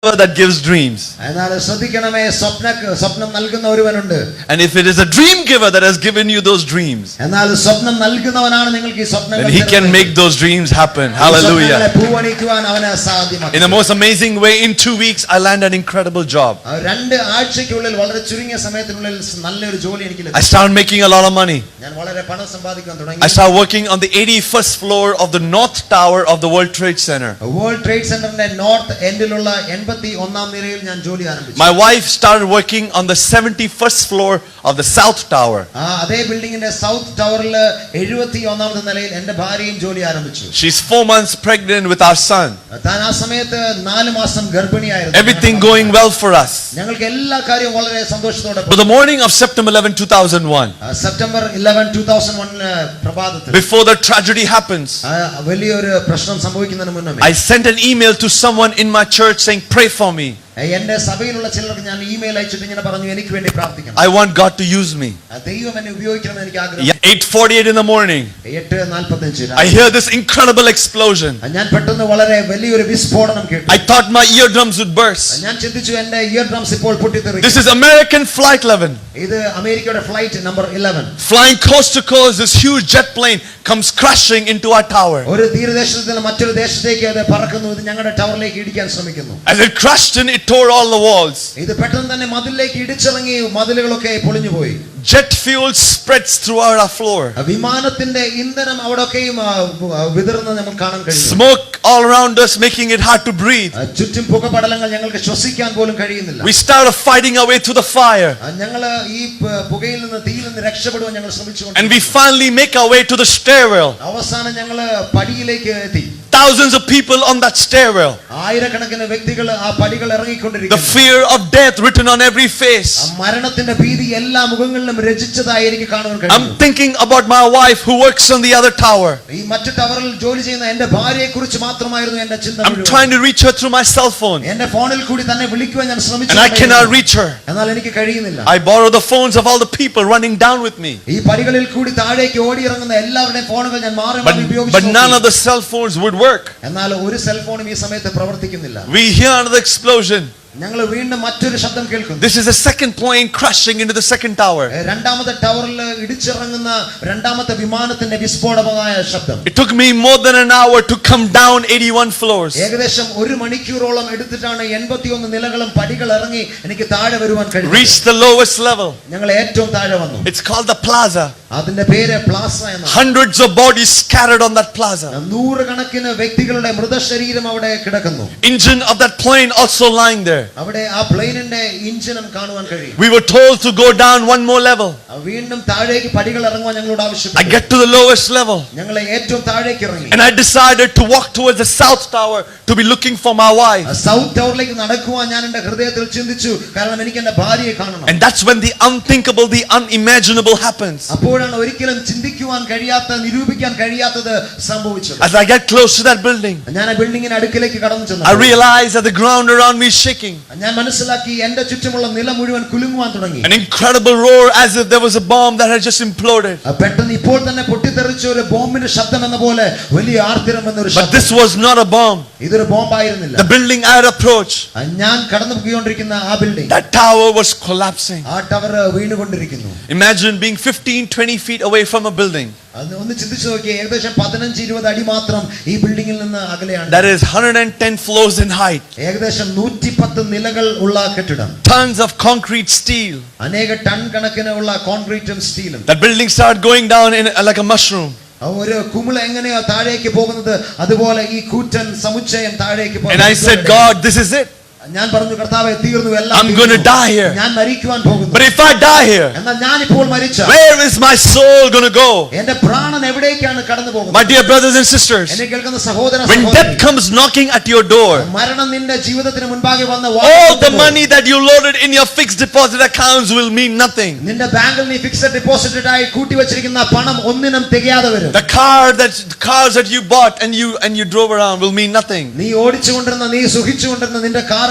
that gives dreams. And if it is a dream giver that has given you those dreams, then he can make those dreams happen. Hallelujah. In the most amazing way, in 2 weeks I land an incredible job. I start making a lot of money. I start working on the 81st floor of the North Tower of the World Trade Center. World Trade Center north end my wife started working on the 71st floor of the South Tower. She's 4 months pregnant with our son. Everything going well for us. But the morning of September 11, 2001, before the tragedy happens, I sent an email to someone in my church saying, pray for me. I want God to use me. 8:48 in the morning, I hear this incredible explosion. I thought my eardrums would burst. This is American Flight 11. Flying coast to coast, this huge jet plane comes crashing into our tower. As it crashed in, it tore all the walls. Jet fuel spreads throughout our floor. Smoke all around us, making it hard to breathe. We started fighting our way through the fire. And we finally make our way to the stairwell. Thousands of people on that stairwell. The fear of death written on every face. I'm thinking about my wife who works on the other tower. I'm trying to reach her through my cell phone, and I cannot reach her. I borrow the phones of all the people running down with me, but none of the cell phones would work. We hear another explosion. This is the second plane crashing into the second tower. It took me more than an hour to come down 81 floors. Reach the lowest level. It's called the plaza. Hundreds of bodies scattered on that plaza. Engine of that plane also lying there. We were told to go down one more level. I get to the lowest level, and I decided to walk towards the South Tower to be looking for my wife. And that's when the unthinkable, the unimaginable happens. As I get close to that building, I realize that the ground around me is shaking. An incredible roar, as if there was a bomb that had just imploded. But this was not a bomb. The building I had approached, that tower was collapsing. Imagine being 15-20 feet away from a building that is 110 floors in height. Tons of concrete steel. That building started going down in like a mushroom. And I said, God, this is it. I'm going to die here. But if I die here, where is my soul going to go? My dear brothers and sisters, when death comes knocking at your door, all the money that you loaded in your fixed deposit accounts will mean nothing. The cars that you bought and you drove around will mean nothing.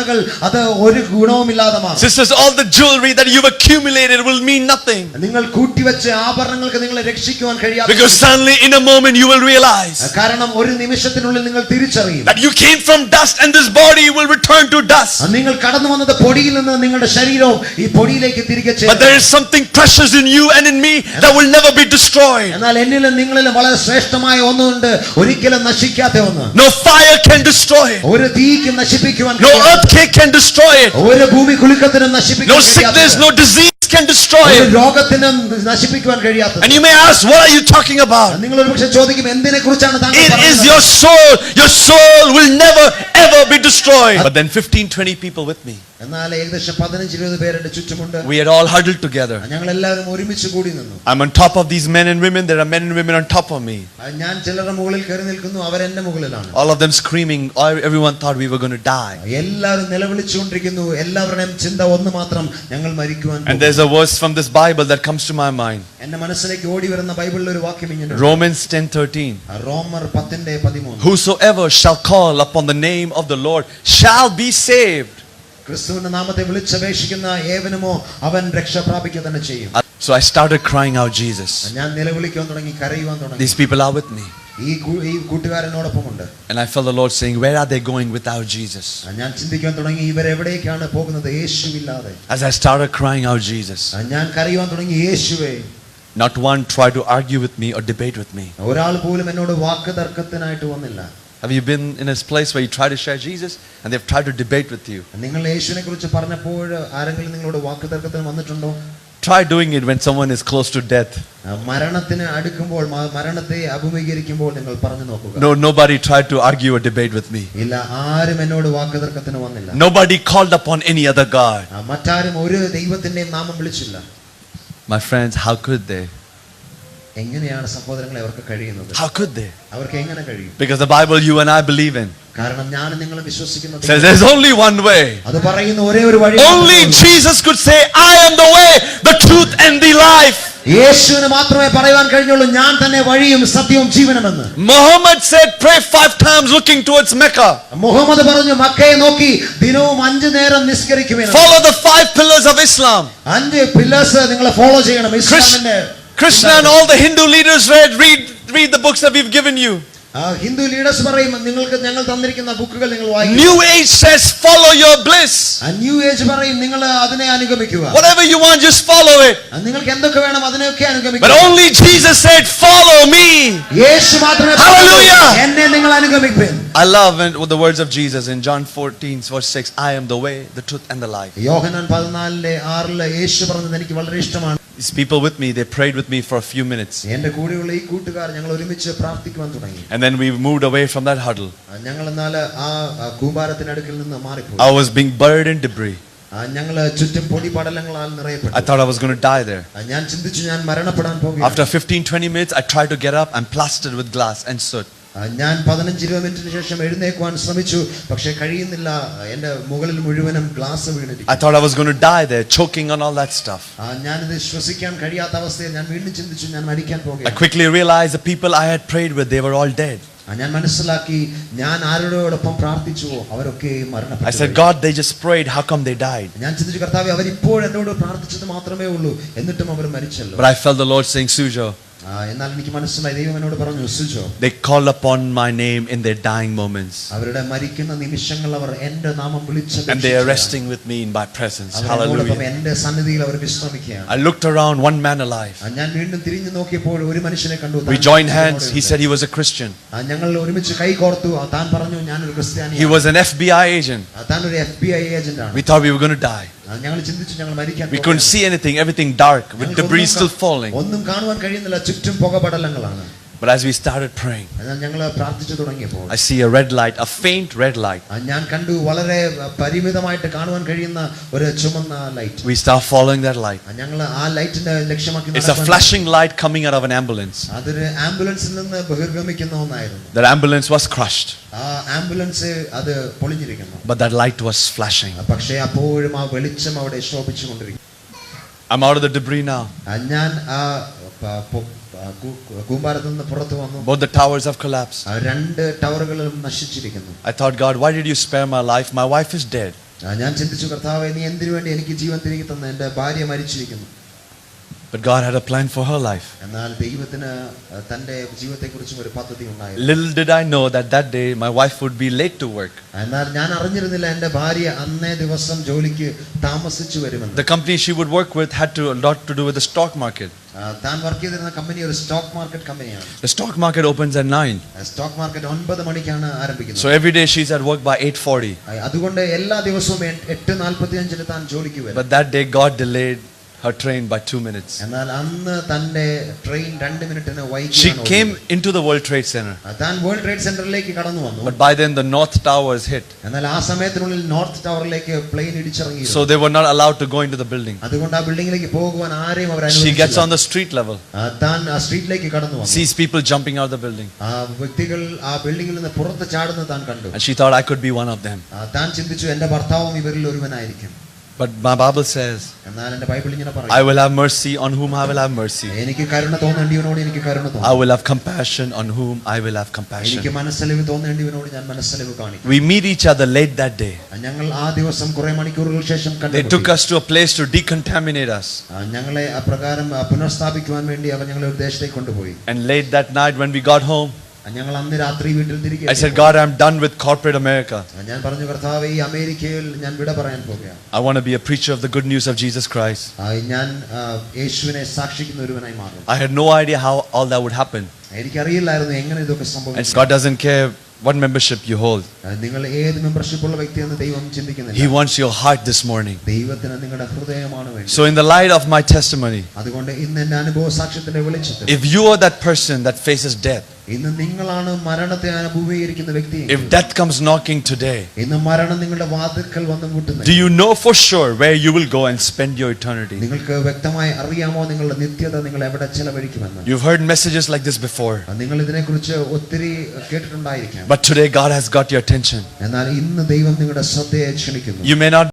ആഭരണങ്ങൾ അത് ഒരു ഗുണവുമില്ലാതെ മാറും. Sisters, all the jewelry that you've accumulated will mean nothing. നിങ്ങൾ കൂട്ടിവെച്ച ആഭരണങ്ങൾക്ക് നിങ്ങളെ രക്ഷിക്കുവാൻ കഴിയാതെ. Because suddenly in a moment you will realize കാരണം ഒരു നിമിഷത്തിനുള്ളിൽ നിങ്ങൾ തിരിച്ചറിയും that you came from dust and this body will return to dust. നിങ്ങൾ കടന്നു വന്നത് പൊടിയിൽ നിന്ന് നിങ്ങളുടെ ശരീരവും ഈ പൊടിയിലേക്ക് തിരികെ ചേരും. But there is something precious in you and in me that will never be destroyed. എന്നാൽ എന്നിലും നിങ്ങളിലും വളരെ ശ്രേഷ്ഠമായ ഒന്നുണ്ട്, ഒരിക്കലും നശിക്കാത്ത ഒന്ന്. No fire can destroy it. ഒരു തീയ്ക്ക് നശിപ്പിക്കുവാൻ No earthquake can destroy it. ഒരു ഭൂമി കുലുക്കത്തിനും നശിപ്പിക്കാൻ No sickness, no disease can destroy it. രോഗത്തിനും നശിപ്പിക്കുവാൻ കഴിയാത്തത്. And you may ask, what are you talking about? നിങ്ങൾ ഒരുപക്ഷേ ചോദിക്കും, എന്തിനെക്കുറിച്ചാണ് താങ്കൾ It പറയുന്നത്? is your soul. Your soul will never ever be destroyed. But then 15-20 people with me. എന്നാൽ ഏകദേശം 15-20 പേരുടെ ചുറ്റുമുണ്ട്. We had all huddled together. ഞങ്ങൾ എല്ലാവരും ഒരുമിച്ച് കൂടി നിന്നു. I'm on top of these men and women. There are men and women on top of me. ഞാൻ ചിലരുടെ മുകളിൽ കയറി നിൽക്കുന്നു, അവർ എന്റെ മുകളിലാണ്. All of them screaming. Everyone thought we were going to die. എല്ലാവരും നിലവിളിച്ചുകൊണ്ടിരിക്കുന്നു. എല്ലാവരുടെയും ചിന്ത ഒന്ന് മാത്രം, ഞങ്ങൾ മരിക്കുവാൻ. And there's a verse from this Bible that comes to my mind. എന്റെ മനസ്സിലേക്ക് ഓടി വരുന്ന ബൈബിളിലെ ഒരു വാക്യം ഇങ്ങനെ. Romans 10:13. റോമർ 10:13. Whosoever shall call upon the name of the Lord shall be saved. ക്രിസ്തുവിന്റെ നാമത്തെ വിളിച്ചപേക്ഷിക്കുന്ന ഏവനുമോ അവൻ രക്ഷ പ്രാപിക്കുക തന്നെ ചെയ്യും. So I started crying out, Jesus. ഞാൻ നിലവിളിക്കാൻ തുടങ്ങി, കരയുവാൻ തുടങ്ങി. These people are with me. ഈ കൂട്ടുകാരനോടൊപ്പമുണ്ട്. And I felt the Lord saying, where are they going without Jesus? ഞാൻ ചിന്തിക്കാൻ തുടങ്ങി, ഇവരെവിടേക്കാണ് പോകുന്നത് യേശുവില്ലാതെ. As I started crying out, Jesus. ഞാൻ കരയുവാൻ തുടങ്ങി, യേശുവേ. Not one tried to argue with me or debate with me. ഒരാൾ പോലും എന്നോട് വാക്ക് തർക്കത്തിനായിട്ട് വന്നില്ല. Have you been in a place where you try to share Jesus and they've tried to debate with you? നിങ്ങൾ യേശുവിനെക്കുറിച്ച് പറഞ്ഞപ്പോൾ ആരെങ്കിലും നിങ്ങളോട് വാക്ക് തർക്കത്തിന് വന്നിട്ടുണ്ടോ? Try doing it when someone is close to death. മരണത്തിന് അടുക്കുമ്പോൾ, മരണത്തെ അഭിമുഖീകരിക്കുമ്പോൾ നിങ്ങൾ പറഞ്ഞു നോക്കുക. No, nobody tried to argue or debate with me. ഇല്ല, ആരും എന്നോട് വാക്ക് തർക്കത്തിന് വന്നില്ല. Nobody called upon any other God. മറ്റാരും ഒരു ദൈവത്തിന്റെയും നാമം വിളിച്ചില്ല. My friends, how could they? എങ്ങനെയാണ് സഹോദരങ്ങളെ അവർക്ക് കഴിയുന്നത്? How could they? അവർക്ക് എങ്ങനെ കഴിയും? Because the Bible you and I believe in കാരണം ഞാൻ നിങ്ങൾ വിശ്വസിക്കുന്നത് says there's only one way. അത് പറയുന്ന ഒരേ ഒരു വഴി. Only Jesus could say, I am the way, the truth and the life. യേശുവിന് മാത്രമേ പറയുവാൻ കഴിഞ്ഞുള്ളൂ, ഞാൻ തന്നെ വഴിയും സത്യവും ജീവനുമെന്ന്. Muhammad said, pray 5 times looking towards Mecca. Muhammad പറഞ്ഞു, മക്കയെ നോക്കി ദിനവും 5 നേരം നിസ്കരിക്കുമെന്ന്. Follow the 5 pillars of Islam. 5 pillars നിങ്ങൾ ഫോളോ ചെയ്യണം. ഇസ്ലാമിന്റെ Krishna and all the Hindu leaders read the books that we've given you. Hindu leaders പറയും, നിങ്ങൾക്ക് ഞങ്ങൾ തന്നിരിക്കുന്ന ബുക്കുകൾ നിങ്ങൾ വായിക്കുക. New Age says follow your bliss. New age പറയും, നിങ്ങൾ അതിനെ അനുഗമിക്കുക. Whatever you want, just follow it. നിങ്ങൾക്ക് എന്തൊക്കെ വേണം അതിനെയൊക്കെ അനുഗമിക്കുക. But only Jesus said follow me. യേശു മാത്രമേ Hallelujah. എന്നെ നിങ്ങൾ അനുഗമിപ്പിൻ. I love with the words of Jesus in John 14:6. I am the way, the truth and the life. യോഹന്നാൻ 14:6 യേശു പറഞ്ഞത് എനിക്ക് വളരെ ഇഷ്ടമാണ്. These people with me, they prayed with me for a few minutes. എൻ്റെ കൂടെയുള്ള ഈ കൂട്ടുകാർ ഞങ്ങൾ ഒരുമിച്ച് പ്രാർത്ഥിക്കുവാൻ തുടങ്ങി. And then we moved away from that huddle. ഞങ്ങൾ എന്നാൽ ആ കൂമ്പാരത്തിനടുക്കിൽ നിന്ന് മാറിപ്പോയി. I was being buried in debris. ഞങ്ങൾ ചുറ്റും പൊടിപടലങ്ങളാൽ നിറയപ്പെട്ടു. I thought I was going to die there. ഞാൻ ചിന്തിച്ചു ഞാൻ മരണപ്പെടാൻ പോകുകയാണ്. After 15-20 minutes, I tried to get up and plastered with glass and soot. ഞാൻ 15-20 മിനിറ്റിന് ശേഷം എഴുന്നേൽക്കുവാൻ ശ്രമിച്ചു, പക്ഷേ കഴിയുന്നില്ല. എൻ്റെ മുകളിൽ മുഴുവനും glass വീണിരിക്കുന്നു. I thought I was going to die there, choking on all that stuff. ഞാനിത് ശ്വസിക്കാൻ കഴിയാത്ത അവസ്ഥയിൽ ഞാൻ വീണ്ടും ചിന്തിച്ചു, ഞാൻ മരിക്കാൻ പോകുകയാണ്. I quickly realized the people I had prayed with, they were all dead. ഞാൻ മനസ്സിലാക്കി, ഞാൻ ആരോടൊപ്പം പ്രാർത്ഥിച്ചുവോ അവരൊക്കെ മരണപ്പെട്ടു. I said, God, they just prayed. How come they died? ഞാൻ ചിന്തിച്ചു, കർത്താവേ, അവർ ഇപ്പോൾ എന്നോട് പ്രാർത്ഥിച്ചത് മാത്രമേ ഉള്ളൂ, എന്നിട്ടും അവർ മരിച്ചല്ലോ. But I felt the Lord saying, Sujo, എന്നാൽ എനിക്ക് മനസ്സിലായി, ദൈവം എന്നോട് പറഞ്ഞു, Sujo, they called upon my name in their dying moments. അവരുടെ മരിക്കുന്ന നിമിഷങ്ങൾ അവർ എൻ്റെ നാമം വിളിച്ചു. And they are resting with me in my presence. Hallelujah. എൻ്റെ സന്നിധിയിൽ അവർ വിശ്രമിക്കുകയാണ്. I looked around, one man alive. ഞാൻ വീണ്ടും തിരിഞ്ഞു നോക്കിയപ്പോൾ ഒരു മനുഷ്യനെ കണ്ടു. We joined hands. He said he was a Christian. ഞങ്ങൾ ഒരുമിച്ച് കൈ കോർത്തു. താൻ പറഞ്ഞു, ഞാൻ ഒരു ക്രിസ്ത്യാനിയാണ്. He was an FBI agent. താൻ ഒരു FBI ഏജന്റ് ആണ്. We thought we were going to die. ഞങ്ങൾ ചിന്തിച്ചു, ഞങ്ങൾ മരിക്കാൻ. We couldn't see anything, everything dark with debris still falling. ഒന്നും കാണുവാൻ കഴിയുന്നില്ല, ചുറ്റും പുകപടലങ്ങളാണ്. But as we started praying, ഞങ്ങൾ പ്രാർത്ഥിച്ചു തുടങ്ങിയപ്പോൾ I see a red light, a faint red light. ഞാൻ കണ്ടു, വളരെ പരിമിതമായിട്ട് കാണുവാൻ കഴിയുന്ന ഒരു ചുമന്ന light. We start following that light. ഞങ്ങൾ ആ ലൈറ്റിനെ ലക്ഷ്യമാക്കി. It's a flashing light coming out of an ambulance. അതൊരു ആംബുലൻസിൽ നിന്ന് ബഹിർഗമിക്കുന്ന ഒന്നായിരുന്നു. That ambulance was crushed. ആ ആംബുലൻസ് അത് പൊളിഞ്ഞിരിക്കുന്നു. But that light was flashing. പക്ഷേ അപ്പോഴും ആ വെളിച്ചം അവിടെ ശോഭിച്ചുകൊണ്ടിരിക്കുന്നു. I'm out of the debris now. ഞാൻ ആ കൂമ്പാരത്തിൽ നിന്ന് പുറത്തു വന്നു. Both the towers have collapsed. 2 ടവറുകളും നശിച്ചിരിക്കുന്നു. I thought, God, why did you spare my life? My wife is dead. ഞാൻ ചിന്തിച്ചു, കർത്താവേ, നീ എന്തിനു വേണ്ടി എനിക്ക് ജീവൻ തിരികെ തന്നു? എൻ്റെ ഭാര്യ മരിച്ചിരിക്കുന്നു. But God had a plan for her life. എന്നാൽ ദൈവത്തിന് തന്റെ ജീവിതത്തെക്കുറിച്ചും ഒരു പദ്ധതി ഉണ്ടായിരുന്നു. Little did I know that that day my wife would be late to work. എന്നാൽ ഞാൻ അറിഞ്ഞിരുന്നില്ല എൻ്റെ ഭാര്യ അന്നേ ദിവസം ജോലിക്ക് താമസിച്ചു വരുമെന്ന്. The company she would work with had a lot to do with the stock market. താൻ വർക്ക് ചെയ്തിരുന്ന കമ്പനി ഒരു സ്റ്റോക്ക് മാർക്കറ്റ് കമ്പനിയാണ്. The stock market opens at 9. Stock market 9 മണിക്കാണ് ആരംഭിക്കുന്നത്. So every day she's at work by 8:40. അതുകൊണ്ട് എല്ലാ ദിവസവും 8:45 താൻ ജോലിക്ക് വരും. But that day God delayed her train by 2 minutes. എന്നാൽ അന്ന് തന്റെ ട്രെയിൻ 2 മിനിറ്റിന് വൈകി. She came into the World Trade Center. താൻ വേൾഡ് ട്രേഡ് സെന്ററിലേക്ക് കടന്നു വന്നു. But by then the North Tower is hit. എന്നാൽ ആ സമയത്തിനുള്ളിൽ നോർത്ത് ടവറിലേക്ക് പ്ലെയിൻ ഇടിച്ചിറങ്ങി. So they were not allowed to go into the building. അതുകൊണ്ട് ആ ബിൽഡിംഗിലേക്ക് പോകുവാൻ ആരെയും അവർ അനുവദിച്ചില്ല. She gets on the street level. താൻ ആ സ്ട്രീറ്റിലേക്ക് കടന്നു വന്നു. Sees people jumping out of the building. ആ വ്യക്തികൾ ആ ബിൽഡിംഗിൽ നിന്ന് പുറത്ത് ചാടുന്നത് താൻ കണ്ടു. And she thought I could be one of them. താൻ ചിന്തിച്ചു, എൻ്റെ ഭർത്താവും ഇവരിൽ ഒരുവനായിരിക്കും. But my Bible says, എന്നാൽ എൻ്റെ ബൈബിൾ ഇങ്ങനെ പറയുന്നു, I will have mercy on whom I will have mercy. എനിക്ക് കരുണ തോന്നേണ്ടിയവനോട് എനിക്ക് കരുണ തോന്നും. I will have compassion on whom I will have compassion. എനിക്ക് മനസ്സലിവ് തോന്നേണ്ടിയവനോട് ഞാൻ മനസ്സലിവ് കാണിക്കും. We meet each other late that day. ഞങ്ങൾ ആ ദിവസം കുറെ മണിക്കൂറുകൾക്ക് ശേഷം They കണ്ടുമുട്ടി. took us to a place to decontaminate us. ഞങ്ങളെ അപ്രകാരം പുനഃസ്ഥാപിക്കുവാൻ വേണ്ടി അവർ ഞങ്ങളെ ഒരു ദേശത്തേക്ക് കൊണ്ടുപോയി. And late that night when we got home, ഞങ്ങൾ അന്ന് രാത്രി വീട്ടിൽ തിരികെ I said, God, I'm done with corporate America. ഞാൻ പറഞ്ഞു, കർത്താവേ, ഈ അമേരിക്കയിൽ ഞാൻ വിട പറയാൻ പോകുകയാണ്. I want to be a preacher of the good news of Jesus Christ. ഞാൻ യേശുവിനെ സാക്ഷിക്കുന്ന ഒരുവനായി മാറും. I had no idea how all that would happen. എനിക്കറിയില്ലായിരുന്നു എങ്ങനെ ഇതൊക്കെ And സംഭവിക്കും. God doesn't care what membership you hold. നിങ്ങൾ ഏത് മെമ്പർഷിപ്പ് ഉള്ള വ്യക്തിയെന്ന് ദൈവം ചിന്തിക്കുന്നില്ല. He wants your heart this morning. ദൈവത്തിന് നിങ്ങളുടെ ഹൃദയമാണ് വേണ്ടത്. So in the light of my testimony, അതുകൊണ്ട് ഇന്ന് എൻ്റെ അനുഭവ സാക്ഷ്യത്തിന്റെ വെളിച്ചത്തിൽ, if you are that person that faces death, ഇന്ന് നിങ്ങളാണ് മരണത്തെ അഭിമുഖീകരിക്കുന്ന വ്യക്തി, if death comes knocking today, ഇന്ന് മരണം നിങ്ങളുടെ വാതിൽക്കൽ വന്ന് മുട്ടുന്നു, do you know for sure where you will go and spend your eternity? നിങ്ങൾക്ക് വ്യക്തമായി അറിയാമോ നിങ്ങളുടെ നിത്യത നിങ്ങൾ എവിടെ ചെലവഴിക്കുമെന്ന്? You've heard messages like this before, നിങ്ങൾ ഇതിനെക്കുറിച്ച് ഒത്തിരി കേട്ടിട്ടുണ്ടായിരിക്കാം. but today God has got your attention. എന്നാൽ ഇന്ന് ദൈവം നിങ്ങളുടെ ശ്രദ്ധയെ ക്ഷണിക്കുന്നു. You may not